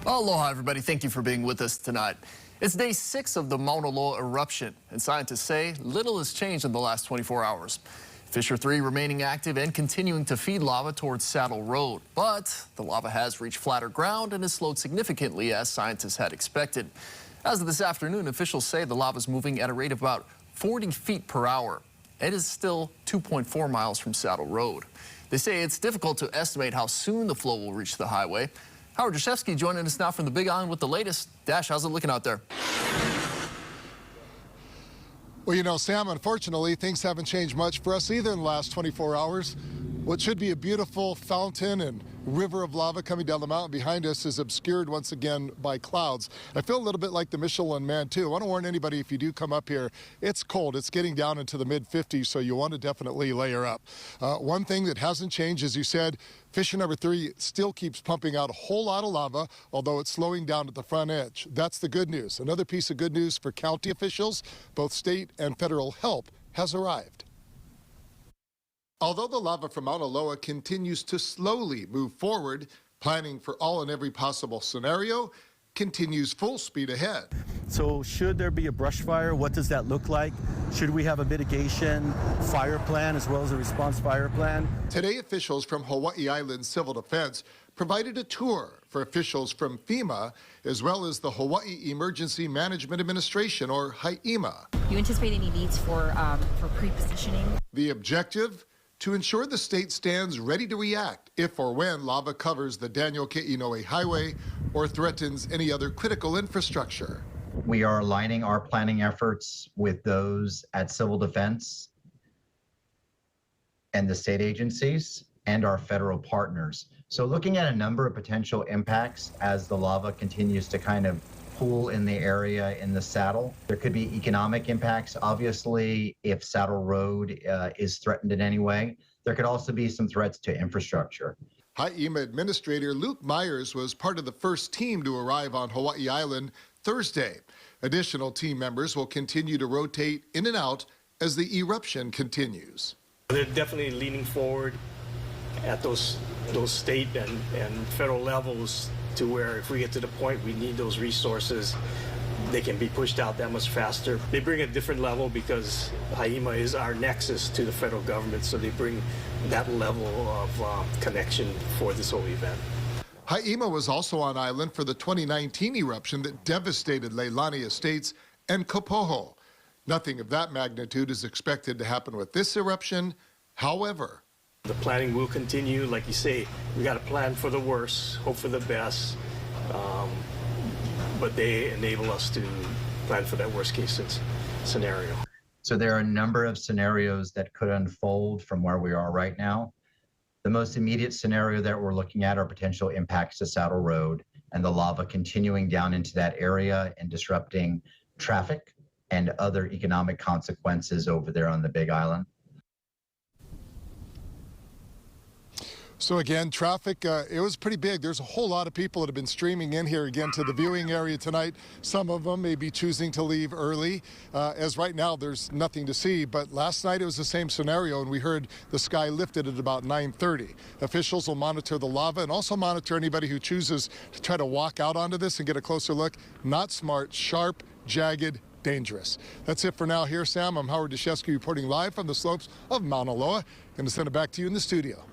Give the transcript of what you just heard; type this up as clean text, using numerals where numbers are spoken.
Aloha, everybody. Thank you for being with us tonight. It's day 6 of the Mauna Loa eruption, and scientists say little has changed in the last 24 hours. Fissure 3 remaining active and continuing to feed lava towards Saddle Road, but the lava has reached flatter ground and has slowed significantly as scientists had expected. As of this afternoon, officials say the lava is moving at a rate of about 40 feet per hour. It is still 2.4 miles from Saddle Road. They say it's difficult to estimate how soon the flow will reach the highway. Howard Jaszewski joining us now from the Big Island with the latest. Dash, how's it looking out there? Well, you know, Sam, unfortunately, things haven't changed much for us either in the last 24 hours. What should be a beautiful fountain and river of lava coming down the mountain behind us is obscured once again by clouds. I feel a little bit like the Michelin Man, too. I want to warn anybody, if you do come up here, it's cold. It's getting down into the mid-50s, so you want to definitely layer up. One thing that hasn't changed, as you said, fissure number 3 still keeps pumping out a whole lot of lava, although it's slowing down at the front edge. That's the good news. Another piece of good news for county officials, both state and federal help has arrived. Although the lava from Mauna Loa continues to slowly move forward, planning for all and every possible scenario continues full speed ahead. So should there be a brush fire, what does that look like? Should we have a mitigation fire plan as well as a response fire plan? Today, officials from Hawaii Island Civil Defense provided a tour for officials from FEMA as well as the Hawaii Emergency Management Administration, or HAEMA. Do you anticipate any needs for pre-positioning? The objective? To ensure the state stands ready to react if or when lava covers the Daniel K. Inouye Highway or threatens any other critical infrastructure. We are aligning our planning efforts with those at Civil Defense and the state agencies and our federal partners. So looking at a number of potential impacts as the lava continues to kind of pool in the area in the saddle. There could be economic impacts, obviously, if Saddle Road is threatened in any way. There could also be some threats to infrastructure. HAEMA Administrator Luke Myers was part of the first team to arrive on Hawaii Island Thursday. Additional team members will continue to rotate in and out as the eruption continues. They're definitely leaning forward at those state and federal levels to where if we get to the point we need those resources, they can be pushed out that much faster. They bring a different level because HAEMA is our nexus to the federal government, so they bring that level of connection for this whole event. HAEMA was also on island for the 2019 eruption that devastated Leilani Estates and Kapoho. Nothing of that magnitude is expected to happen with this eruption. However, the planning will continue. Like you say, we got to plan for the worst, hope for the best, but they enable us to plan for that worst case scenario. So there are a number of scenarios that could unfold from where we are right now. The most immediate scenario that we're looking at are potential impacts to Saddle Road and the lava continuing down into that area and disrupting traffic and other economic consequences over there on the Big Island. So again, traffic, it was pretty big. There's a whole lot of people that have been streaming in here again to the viewing area tonight. Some of them may be choosing to leave early, as right now there's nothing to see. But last night it was the same scenario, and we heard the sky lifted at about 9:30. Officials will monitor the lava and also monitor anybody who chooses to try to walk out onto this and get a closer look. Not smart, sharp, jagged, dangerous. That's it for now here, Sam. I'm Howard Jaszewski reporting live from the slopes of Mauna Loa. Going to send it back to you in the studio.